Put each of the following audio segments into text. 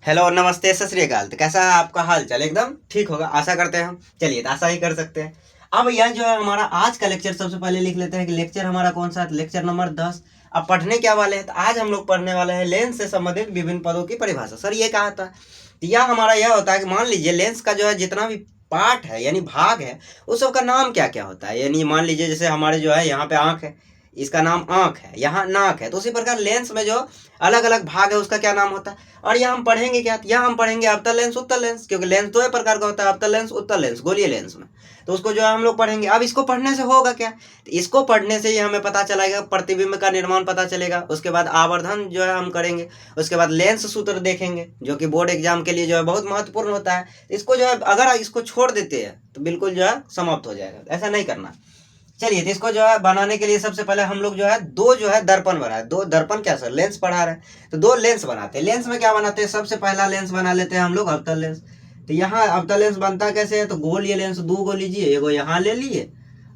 Hello नमस्ते सत श्री अकाल। तो कैसा है आपका हाल चाल? एकदम ठीक होगा आशा करते हैं हम। चलिए तो आशा ही कर सकते हैं। अब यह जो है हमारा आज का लेक्चर, सबसे पहले लिख लेते हैं कि लेक्चर हमारा कौन सा है। Lecture number 10। अब पढ़ने क्या वाले हैं? तो आज हम लोग पढ़ने वाले हैं लेंस से संबंधित विभिन्न पदों की परिभाषा। सर ये कहा था, तो यह हमारा यह होता है कि मान लीजिए लेंस का जो है जितना भी पार्ट है यानी भाग है, उस सब का नाम क्या क्या होता है। यानी मान लीजिए जैसे हमारे जो है यहाँ पे आंख है, इसका नाम आंख है, यहाँ नाक है, तो उसी प्रकार लेंस में जो अलग अलग भाग है उसका क्या नाम होता है। और यहाँ हम पढ़ेंगे क्या? यहाँ हम पढ़ेंगे अवतल लेंस उत्तल लेंस, क्योंकि लेंस दो प्रकार का होता है, अवतल लेंस उत्तल लेंस गोलीय लेंस में। तो उसको जो है हम लोग पढ़ेंगे। अब इसको पढ़ने से होगा क्या? तो इसको पढ़ने से ही हमें पता चलेगा, प्रतिबिंब का निर्माण पता चलेगा, उसके बाद आवर्धन जो है हम करेंगे, उसके बाद लेंस सूत्र देखेंगे जो कि बोर्ड एग्जाम के लिए जो है बहुत महत्वपूर्ण होता है। इसको जो है अगर इसको छोड़ देते हैं तो बिल्कुल जो है समाप्त हो जाएगा, ऐसा नहीं करना। चलिए तो इसको जो है बनाने के लिए सबसे पहले हम लोग जो है दो जो है दर्पण बनाए। दो दर्पण क्या सर? लेंस पढ़ा रहे हैं तो दो लेंस बनाते हैं। लेंस में क्या बनाते हैं? सबसे पहला लेंस बना लेते हैं हम लोग अवतल लेंस। तो यहाँ अवतल लेंस बनता कैसे है? तो गोलीय लेंस दो गो लीजिए, एगो यहाँ ले लिए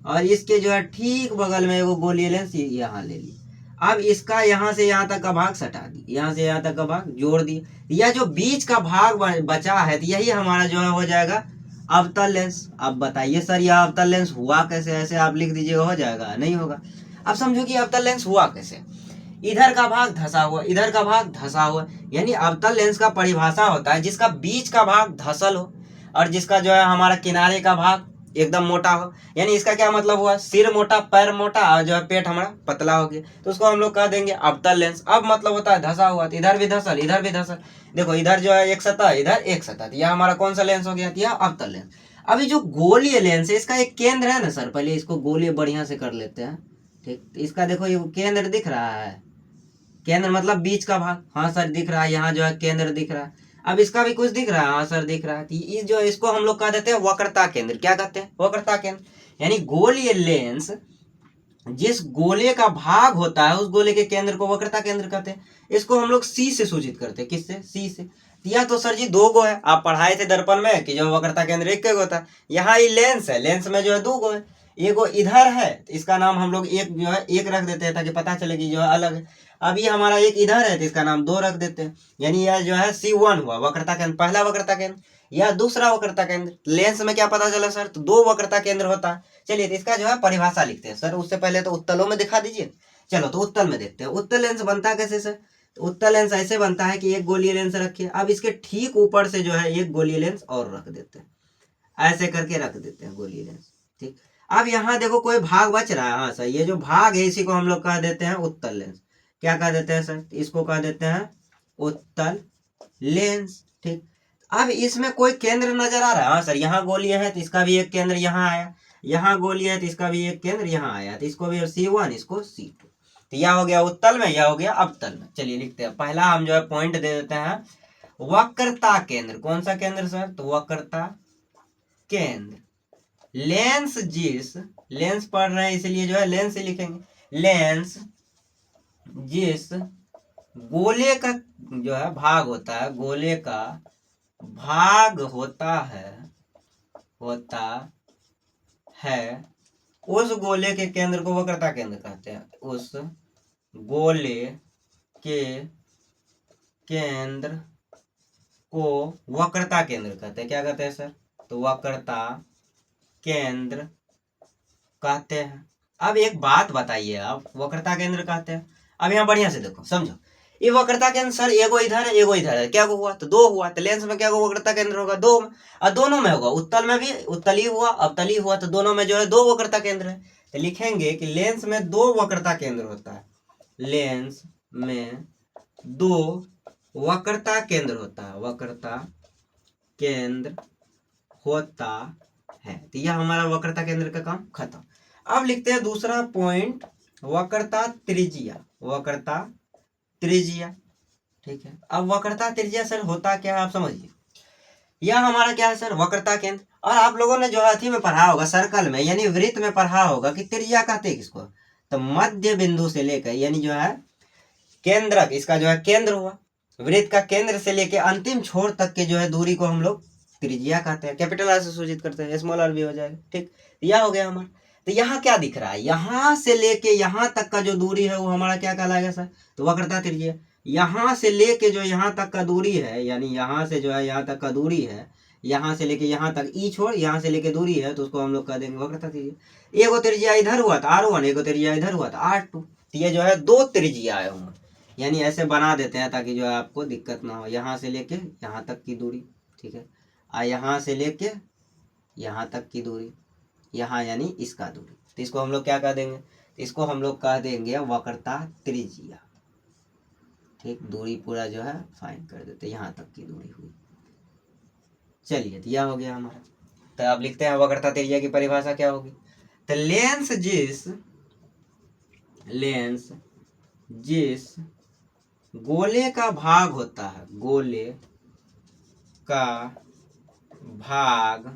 और इसके जो है ठीक बगल में एगो गोलीय लेंस यहाँ ले लिए। अब इसका यहाँ से यहाँ तक का भाग सटा दिए, यहाँ से यहाँ तक का भाग जोड़ दिए। यह जो बीच का भाग बचा है तो यही हमारा जो है हो जाएगा अवतल लेंस। अब बताइए सर यह अवतल लेंस हुआ कैसे? ऐसे आप लिख दीजिएगा, हो जाएगा? नहीं होगा। अब समझो कि अवतल लेंस हुआ कैसे। इधर का भाग धसा हुआ, इधर का भाग धसा हुआ, यानी अवतल लेंस का परिभाषा होता है जिसका बीच का भाग धसल हो और जिसका जो है हमारा किनारे का भाग एकदम मोटा हो। यानी इसका क्या मतलब हुआ? सिर मोटा, पैर मोटा और जो है पेट हमारा पतला हो गया, तो उसको हम लोग कह देंगे अवतल लेंस। अब मतलब होता है धसा हुआ, तो इधर भी धसल, इधर भी धसल। देखो इधर जो है एक सतह, इधर एक सतह, यह हमारा कौन सा लेंस हो गया? यह अवतल लेंस। अभी जो गोलीय लेंस है इसका एक केंद्र है ना सर, पहले इसको गोलीय बढ़िया से कर लेते हैं। ठीक, इसका देखो ये केंद्र दिख रहा है। केंद्र मतलब बीच का भाग, हाँ सर दिख रहा है। यहाँ जो है केंद्र दिख रहा है। अब इसका भी कुछ दिख रहा है, हाँ सर दिख रहा है। इस जो इसको हम लोग कह देते हैं वक्रता केंद्र। क्या कहते हैं? वक्रता केंद्र। यानी गोलीय लेंस जिस गोले का भाग होता है उस गोले के केंद्र को वक्रता केंद्र कहते हैं। इसको हम लोग सी से सूचित करते हैं। किससे? सी से। यह तो सर जी दो गो है, आप पढ़ाए थे दर्पण में कि जो वक्रता केंद्र एक गो होता है। यहाँ ये लेंस है, लेंस में जो है दो गो है। एगो इधर है तो इसका नाम हम लोग एक जो है एक रख देते हैं ताकि पता चले कि जो है अलग है। अब ये हमारा एक इधर है तो इसका नाम दो रख देते हैं। यानी यह जो है C1 हुआ वक्रता केंद्र, पहला वक्रता केंद्र। या दूसरा वक्रता केंद्र। लेंस में क्या पता चला सर? तो दो वक्रता केंद्र होता है। चलिए तो इसका जो है परिभाषा लिखते हैं सर। उससे पहले तो उत्तलों में दिखा दीजिए। चलो तो उत्तल में देखते हैं। उत्तल लेंस बनता कैसे सर? तो उत्तल लेंस ऐसे बनता है कि एक गोलीय लेंस रखिए, अब इसके ठीक ऊपर से जो है एक गोलीय लेंस और रख देते हैं, ऐसे करके रख देते हैं गोलीय लेंस। ठीक, अब यहाँ देखो कोई भाग बच रहा है, हाँ सर ये जो भाग है इसी को हम लोग कह देते हैं उत्तल लेंस। क्या कह देते हैं सर? इसको कह देते हैं उत्तल लेंस। ठीक, अब इसमें कोई केंद्र नजर आ रहा है? हाँ सर यहाँ गोलीय है तो इसका भी एक केंद्र यहाँ आया, यहाँ गोलीय है तो इसका भी एक केंद्र यहाँ आया, तो इसको भी C1 इसको C2। तो यह हो गया उत्तल में, यह हो गया अवतल में। चलिए लिखते हैं। पहला हम जो है पॉइंट दे देते हैं वक्रता केंद्र। कौन सा केंद्र सर? तो वक्रता केंद्र। लेंस जिस, लेंस पढ़ रहे हैं इसलिए जो है लेंस ही लिखेंगे। लेंस जिस गोले का जो है भाग होता है, गोले का भाग होता है उस गोले के केंद्र को वक्रता केंद्र कहते हैं। उस गोले के केंद्र को वक्रता केंद्र कहते हैं। क्या कहते हैं सर? तो वक्रता केंद्र कहते हैं। अब एक बात बताइए, आप वक्रता केंद्र कहते हैं। अब यहाँ बढ़िया से देखो समझो, ये वक्रता केंद्र सर एगो इधर है एगो इधर है, क्या हुआ? तो दो हुआ। तो लेंस में क्या हुआ? वक्रता केंद्र होगा दो में, और दोनों में होगा। उत्तल में भी उत्तली हुआ अवतली हुआ, तो दोनों में जो है दो वक्रता केंद्र है। तो लिखेंगे कि लेंस में दो वक्रता केंद्र होता है। लेंस में दो वक्रता केंद्र होता है, वक्रता केंद्र होता है। तो यह हमारा वक्रता केंद्र का काम खत्म। अब लिखते हैं दूसरा पॉइंट, वक्रता त्रिज्या। वक्रता त्रिज्या। ठीक है, अब वक्रता त्रिज्या सर होता क्या है आप समझिए। यह हमारा क्या है सर? वक्रता केंद्र। और आप लोगों ने जो अथी में पढ़ा होगा सर्कल में यानी वृत्त में पढ़ा होगा कि त्रिज्या कहते हैं किसको? तो मध्य बिंदु से लेकर यानी जो है केंद्रक, इसका जो है केंद्र हुआ, वृत्त का केंद्र से लेकर अंतिम छोर तक के जो है दूरी को हम लोग त्रिज्या कहते हैं। कैपिटल आर से सूचित करते हैं, स्मॉल आर भी हो जाएगा। ठीक, यह हो गया हमारा। तो यहाँ क्या दिख रहा है? यहाँ से लेके यहाँ तक का जो दूरी है वो हमारा क्या कहलाएगा सर? तो वक्रता त्रिज्या। यहाँ से लेके जो यहाँ तक का दूरी है, यानी यहाँ से जो है यहाँ तक का दूरी है, यहाँ से लेके यहाँ तक ई छोड़ यहाँ से लेके दूरी है, तो उसको हम लोग कह देंगे वक्रता त्रिज्या। एगो त्रिज्या इधर हुआ था R1, एगो त्रिज्या इधर हुआ था R2, तो ये जो है दो त्रिज्या आए होंगे, यानी ऐसे बना देते हैं ताकि जो है आपको दिक्कत ना हो। यहाँ से लेके यहाँ तक की दूरी, ठीक है, यहाँ से लेके यहाँ तक की दूरी, यहाँ यानी इसका दूरी, तो इसको हम लोग क्या कह देंगे, इसको हम लोग कह देंगे वक्रता त्रिज्या। ठीक, दूरी पूरा जो है फाइंड कर देते, यहाँ तक की दूरी हुई। चलिए, तो यह हो गया हमारा। तो अब लिखते हैं वक्रता त्रिज्या की परिभाषा क्या होगी। तो लेंस जिस गोले का भाग होता है, गोले का भाग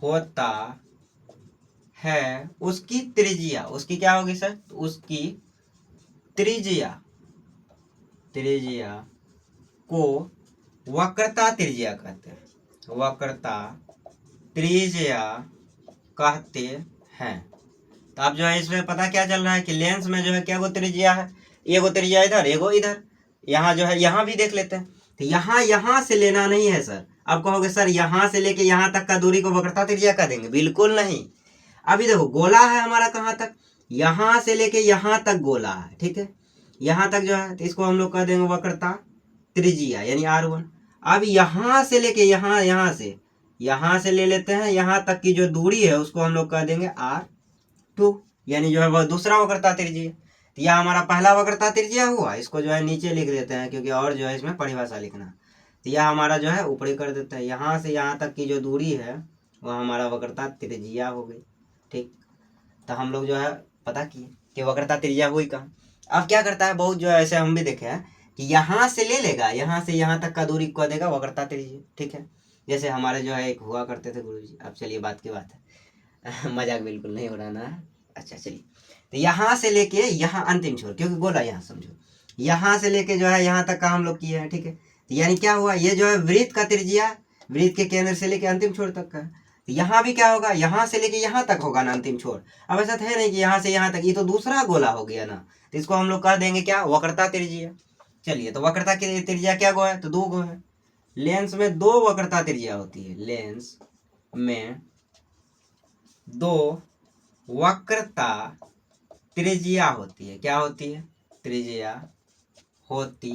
होता है, उसकी त्रिज्या, उसकी क्या होगी सर, उसकी त्रिज्या को वक्रता त्रिज्या कहते हैं, वक्रता त्रिज्या कहते हैं। तो अब जो है इसमें पता क्या चल रहा है कि लेंस में जो है क्या गो त्रिज्या है, एगो त्रिज्या इधर, एगो इधर। यहाँ जो है यहाँ भी देख लेते हैं, तो यहाँ से लेना नहीं है सर। अब कहोगे सर यहाँ से लेके यहाँ तक का दूरी को वक्रता त्रिज्या कह देंगे, बिल्कुल नहीं। अभी देखो गोला है हमारा कहाँ तक, यहाँ से लेके यहाँ तक गोला है, ठीक है, यहाँ तक जो है, तो इसको हम लोग कह देंगे वक्रता त्रिज्या यानी R1। अब यहाँ से लेके यहाँ से ले लेते हैं यहाँ तक की जो दूरी है उसको हम लोग कह देंगे R2, यानी जो है वह दूसरा वक्रता त्रिज्या। तो यह हमारा पहला वक्रता त्रिज्या हुआ, इसको जो है नीचे लिख देते हैं क्योंकि और जो है इसमें परिभाषा लिखना। तो यह हमारा जो है ऊपरी कर देते हैं, यहाँ से यहाँ तक की जो दूरी है वह हमारा वक्रता त्रिज्या हो गई। ठीक, तो हम लोग जो है पता किए कि वक्रता त्रिज्या हुई कहाँ। अब क्या करता है, बहुत जो है ऐसे हम भी देखे हैं कि यहाँ से ले लेगा, यहाँ से यहाँ तक का दूरी कह देगा वक्रता त्रिज्या। ठीक है, जैसे हमारे जो है एक हुआ करते थे गुरुजी। अब चलिए बात की बात है मजाक बिल्कुल नहीं उड़ाना है। अच्छा चलिए, तो यहाँ से लेके यहाँ अंतिम छोर, क्योंकि गोला यहाँ समझो, यहाँ से लेके जो है यहाँ तक का हम लोग किए हैं। ठीक है, तो यानी क्या हुआ, ये जो है वृत्त का त्रिज्या, वृत्त के केंद्र से लेके अंतिम छोर तक का। तो यहाँ भी क्या होगा, यहाँ से लेके यहाँ तक होगा ना अंतिम छोर। अब ऐसा है नहीं कि यहाँ से यहाँ तक, ये तो दूसरा गोला हो गया ना, तो इसको हम लोग कह देंगे क्या, वक्रता त्रिज्या। चलिए, तो वक्रता की त्रिज्या क्या गो है, तो दो गो है। लेंस में दो वक्रता त्रिज्या होती है, लेंस में दो वक्रता त्रिज्या होती है। क्या होती है, त्रिज्या होती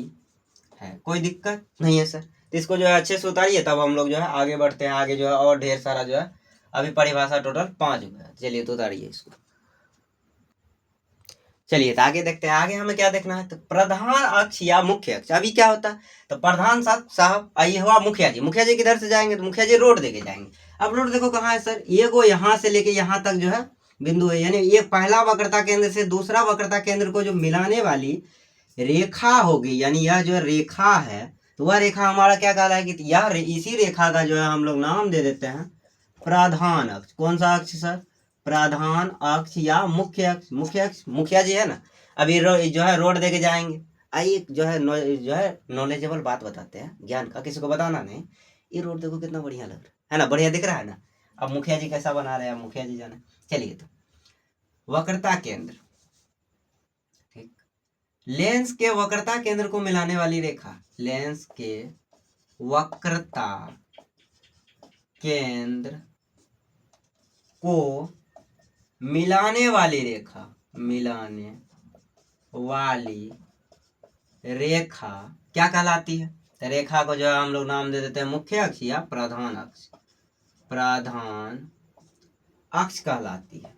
है। कोई दिक्कत नहीं है सर, तो इसको जो है अच्छे से उतारिए, तब हम लोग जो है आगे बढ़ते हैं। आगे जो है और ढेर सारा जो है, अभी परिभाषा टोटल 5 हुआ है। चलिए, तो उतारिए इसको। चलिए, तो आगे देखते हैं। आगे हमें क्या देखना है, तो प्रधान अक्ष या मुख्य अक्ष। अभी क्या होता है, तो प्रधान साहब आइए हुआ मुखिया जी, मुखिया जी किधर से जाएंगे, तो मुखिया जी रोड देके जाएंगे। अब रोड देखो कहाँ है सर, ये को यहाँ से लेके यहाँ तक जो है बिंदु है, यानी ये पहला वक्रता केंद्र से दूसरा वक्रता केंद्र को जो मिलाने वाली रेखा होगी, यानी यह जो रेखा है, तो वह रेखा हमारा क्या कहलाएगी, तो यह इसी रेखा का जो है हम लोग नाम दे देते हैं प्रधान अक्ष। कौन सा अक्ष सर, प्रधान अक्ष या मुख्य अक्ष। मुख्य अक्ष मुखिया जी है ना। अभी जो है रोड देके जाएंगे। आइए जो है नॉलेजेबल बात बताते हैं, ज्ञान का, किसी को बताना नहीं। ये रोड देखो कितना बढ़िया लग रहा है ना, बढ़िया दिख रहा है ना। अब मुखिया जी कैसा बना रहे हैं, मुखिया जी जाने। चलिए, तो वक्रता केंद्र, ठीक, लेंस के वक्रता केंद्र को मिलाने वाली रेखा, लेंस के वक्रता केंद्र को मिलाने वाली रेखा, मिलाने वाली रेखा क्या कहलाती है, तो रेखा को जो है हम लोग नाम दे देते हैं मुख्य अक्ष या प्रधान अक्ष। प्रधान अक्ष कहलाती है,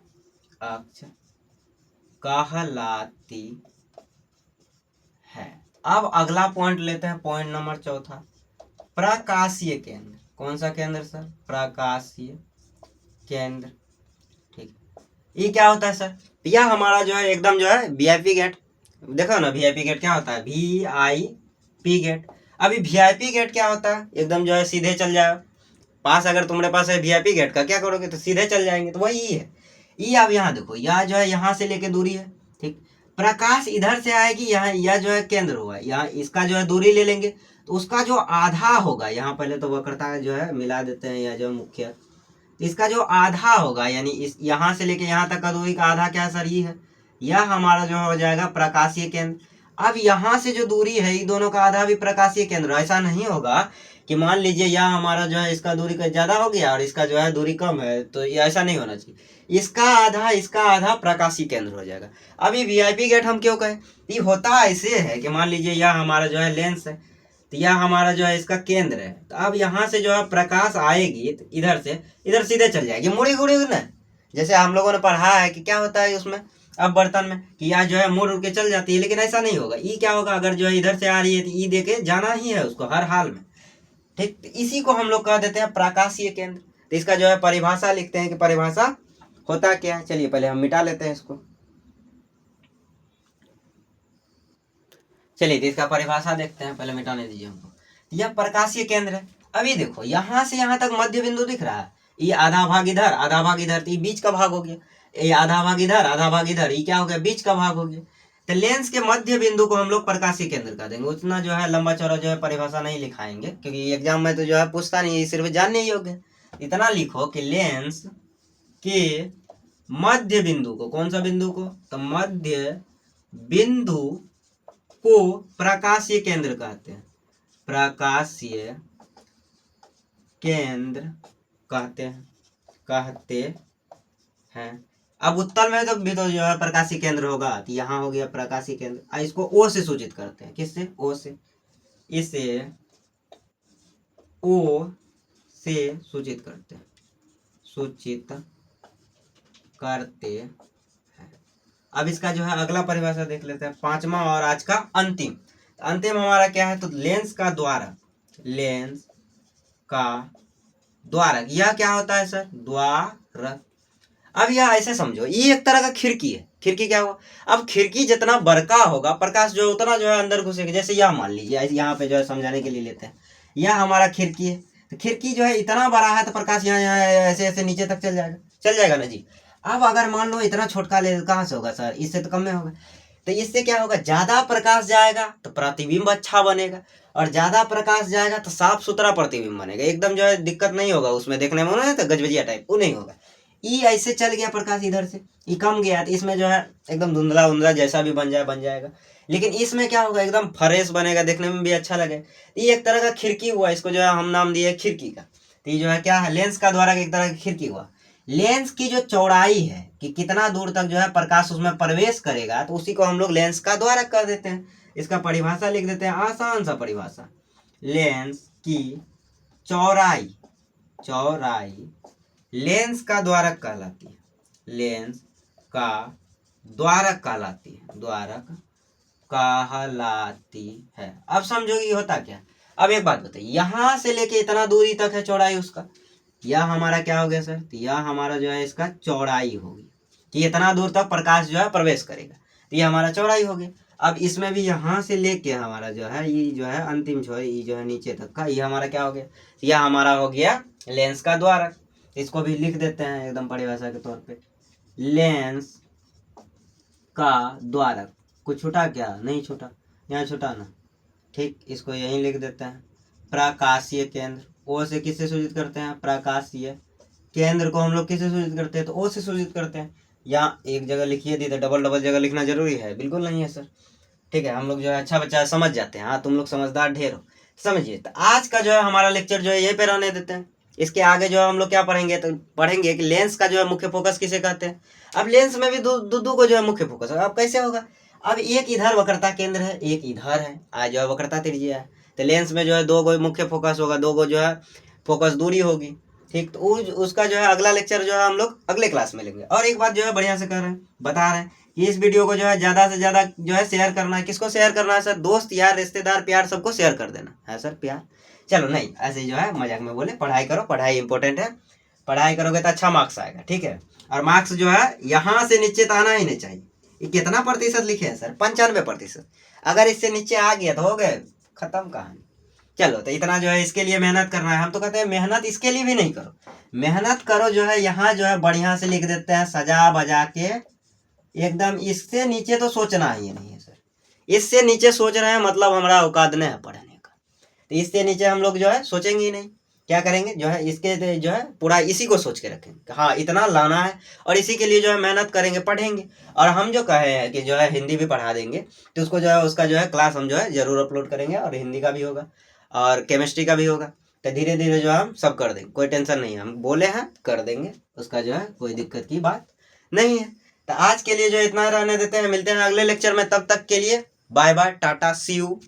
अक्ष कहलाती है। अब अगला पॉइंट लेते हैं, पॉइंट नंबर 4, प्रकाशीय केंद्र। कौन सा केंद्र सर, प्रकाशीय केंद्र। ठीक, ये क्या होता है सर, यह हमारा जो है एकदम जो है वीआईपी गेट। देखो ना, वीआईपी गेट क्या होता है, वीआईपी गेट। अभी वीआईपी गेट क्या होता है, एकदम जो है सीधे चल जाओ पास। अगर तुम्हारे पास है वीआईपी गेट का, क्या करोगे, तो सीधे चल जाएंगे, तो वही है ये। अब यहाँ देखो, यह जो है यहाँ से लेके दूरी है, ठीक, प्रकाश इधर से आएगी, यहाँ यह जो है केंद्र हुआ, यहाँ इसका जो है दूरी ले लेंगे, तो उसका जो आधा होगा, यहाँ पहले तो वक्रता जो है मिला देते हैं, यह जो मुख्य, इसका जो आधा होगा, यानी इस यहाँ से लेके यहाँ तक का दूरी का आधा क्या सर, ये है, यह हमारा जो हो जाएगा प्रकाशीय केंद्र। अब यहाँ से जो दूरी है ये दोनों का आधा भी प्रकाशीय केंद्र, ऐसा नहीं होगा कि मान लीजिए यहाँ हमारा जो है इसका दूरी ज्यादा हो गया और इसका जो है दूरी कम है, तो ये ऐसा नहीं होना चाहिए। इसका आधा प्रकाशीय केंद्र हो जाएगा। अब ये वीआईपी गेट हम क्यों कहें, ये होता ऐसे है कि मान लीजिए यह हमारा जो है लेंस है, तो यह हमारा जो है इसका केंद्र है। तो अब यहाँ से जो है प्रकाश आएगी तो इधर सीधे चल जाएगी, मुड़ी गुड़ी ना, जैसे हम लोगों ने पढ़ा है कि क्या होता है उसमें अब बर्तन में कि यह जो है मुड़ उड़ के चल जाती है, लेकिन ऐसा नहीं होगा। ई क्या होगा, अगर जो है इधर से आ रही है तो ई दे के जाना ही है उसको हर हाल में, ठीक। तो इसी को हम लोग कह देते हैं प्रकाशीय केंद्र। तो इसका जो है परिभाषा लिखते हैं कि परिभाषा होता क्या है। चलिए पहले हम मिटा लेते हैं इसको। चलिए तो इसका परिभाषा देखते हैं, पहले मिटाने दीजिए हमको। यह प्रकाशीय केंद्र है। अभी देखो यहाँ से यहाँ तक मध्य बिंदु दिख रहा है, ये आधा भाग इधर आधा भाग इधर, तो ये बीच का भाग हो गया। ये आधा भाग इधर आधा भाग इधर, ये क्या हो गया, बीच का भाग हो गया। तो लेंस के मध्य बिंदु को हम लोग प्रकाशीय केंद्र कह देंगे। उतना जो है लंबा चौड़ा जो है परिभाषा नहीं लिखाएंगे, क्योंकि एग्जाम में तो जो है पूछता नहीं, सिर्फ जानने ही योग्य। इतना लिखो कि लेंस के मध्य बिंदु को, कौन सा बिंदु को, तो मध्य बिंदु को प्रकाशीय केंद्र कहते हैं, प्रकाशीय केंद्र कहते हैं। अब उत्तल में तो भी तो जो है प्रकाशीय केंद्र होगा, तो यहाँ हो गया प्रकाशीय केंद्र। इसको ओ से सूचित करते हैं, किससे, ओ से, इसे ओ से सूचित करते हैं, अब इसका जो है अगला परिभाषा देख लेते हैं, पांचवा और आज का अंतिम। अंतिम हमारा क्या है, तो लेंस का द्वारक, लेंस का द्वारक, यह क्या होता है सर, द्वारक। अब यह ऐसे समझो, ये एक तरह का खिड़की है। खिड़की क्या हुआ, अब खिड़की जितना बड़का होगा प्रकाश जो उतना जो है अंदर घुसेगा। जैसे यह मान लीजिए, यहाँ पे जो है समझाने के लिए लेते हैं, यह हमारा खिड़की है। तो खिड़की जो है इतना बड़ा है तो प्रकाश यहाँ ऐसे ऐसे नीचे तक चल जाएगा ना जी। अब अगर मान लो इतना छोटका ले, कहाँ से होगा सर, इससे तो कम में होगा। तो इससे क्या होगा, ज्यादा प्रकाश जाएगा तो प्रतिबिंब अच्छा बनेगा, और ज्यादा प्रकाश जाएगा तो साफ सुथरा प्रतिबिंब बनेगा, एकदम जो है दिक्कत नहीं होगा उसमें देखने में, ना तो गजबजिया टाइप वो नहीं होगा। ई ऐसे चल गया प्रकाश इधर से, ई कम गया तो इसमें जो है एकदम धुंधला धुंधला जैसा भी बन जाएगा। लेकिन इसमें क्या होगा, एकदम फ्रेश बनेगा, देखने में भी अच्छा लगे। ये एक तरह का खिड़की हुआ, इसको जो है हम नाम दिए खिड़की का। तो ये जो है क्या है, लेंस का द्वारा एक तरह की खिड़की हुआ। लेंस की जो चौड़ाई है कि कितना दूर तक जो है प्रकाश उसमें प्रवेश करेगा, तो उसी को हम लोग लेंस का द्वारक कर देते हैं। इसका परिभाषा लिख देते हैं, आसान सा परिभाषा, लेंस की चौड़ाई लेंस का द्वारक कहलाती है, लेंस का द्वारक कहलाती है। अब समझोगी होता क्या। अब एक बात बताइए, यहां से लेके इतना दूरी तक है चौड़ाई उसका, यह हमारा क्या हो गया सर, तो यह हमारा जो है इसका चौड़ाई होगी कि इतना दूर तक प्रकाश जो है प्रवेश करेगा, तो ये हमारा चौड़ाई हो गया। अब इसमें भी यहाँ से लेके हमारा जो है ये जो है अंतिम छोर, ये जो है नीचे तक का, ये हमारा क्या हो गया, यह हमारा हो गया लेंस का द्वारक। इसको भी लिख देते हैं एकदम परिभाषा के तौर पे, लेंस का द्वारक। कुछ छूटा क्या, नहीं छूटा, यहाँ छूटा ना, ठीक। इसको यहीं लिख देते हैं, प्रकाशीय केंद्र। ओ से किससे सूचित करते हैं, प्रकाशीय केंद्र को हम लोग किससे सूचित करते हैं, तो ओ से सूचित करते हैं। या एक जगह लिखिए दी तो डबल जगह लिखना जरूरी है, बिल्कुल नहीं है सर, ठीक है। हम लोग जो है अच्छा बच्चा समझ जाते हैं, हाँ तुम लोग समझदार ढेर हो, समझिए। तो आज का जो है हमारा लेक्चर जो है यहीं पे रहने देते हैं। इसके आगे जो है हम लोग क्या पढ़ेंगे, तो पढ़ेंगे कि लेंस का जो है मुख्य फोकस किसे कहते हैं। अब लेंस में भी दो को जो है मुख्य फोकस है। अब कैसे होगा, अब एक इधर वक्रता केंद्र है, एक इधर है, आज जो है वक्रता त्रिज्या है। तो लेंस में जो है दो गो मुख्य फोकस होगा, दो गो जो है फोकस दूरी होगी, ठीक। तो उसका जो है अगला लेक्चर जो है हम लोग अगले क्लास में लेंगे। और एक बात जो है बढ़िया से कर रहे हैं, बता रहे हैं कि इस वीडियो को जो है ज़्यादा से ज़्यादा जो है शेयर करना है। किसको शेयर करना है सर, दोस्त यार रिश्तेदार प्यार सबको शेयर कर देना है सर, प्यार। चलो नहीं ऐसे जो है मजाक में बोले, पढ़ाई करो, पढ़ाई इंपॉर्टेंट है, पढ़ाई करोगे तो अच्छा मार्क्स आएगा, ठीक है। और मार्क्स जो है यहाँ से नीचे तो आना ही नहीं चाहिए। ये कितना प्रतिशत लिखे हैं सर, 95%। अगर इससे नीचे आ गया तो हो गए खत्म कहानी। चलो तो इतना जो है इसके लिए मेहनत करना है। हम तो कहते हैं मेहनत इसके लिए भी नहीं करो, मेहनत करो जो है यहाँ जो है बढ़िया से लिख देते हैं सजा बजा के एकदम। इससे नीचे तो सोचना ही नहीं है सर, इससे नीचे सोच रहे हैं मतलब हमारा औकात नहीं है पढ़ने का। तो इससे नीचे हम लोग जो है सोचेंगे ही नहीं क्या करेंगे जो है इसके जो है पूरा इसी को सोच के रखेंगे, हाँ इतना लाना है, और इसी के लिए जो है मेहनत करेंगे, पढ़ेंगे। और हम जो कहे हैं कि जो है हिंदी भी पढ़ा देंगे, तो उसको जो है उसका जो है क्लास हम जो है जरूर अपलोड करेंगे, और हिंदी का भी होगा और केमिस्ट्री का भी होगा। तो धीरे धीरे जो है हम सब कर देंगे, कोई टेंशन नहीं है, हम बोले हैं कर देंगे, उसका जो है कोई दिक्कत की बात नहीं है। तो आज के लिए जो इतना रहने देते हैं, मिलते हैं अगले लेक्चर में, तब तक के लिए bye bye, tata, see you.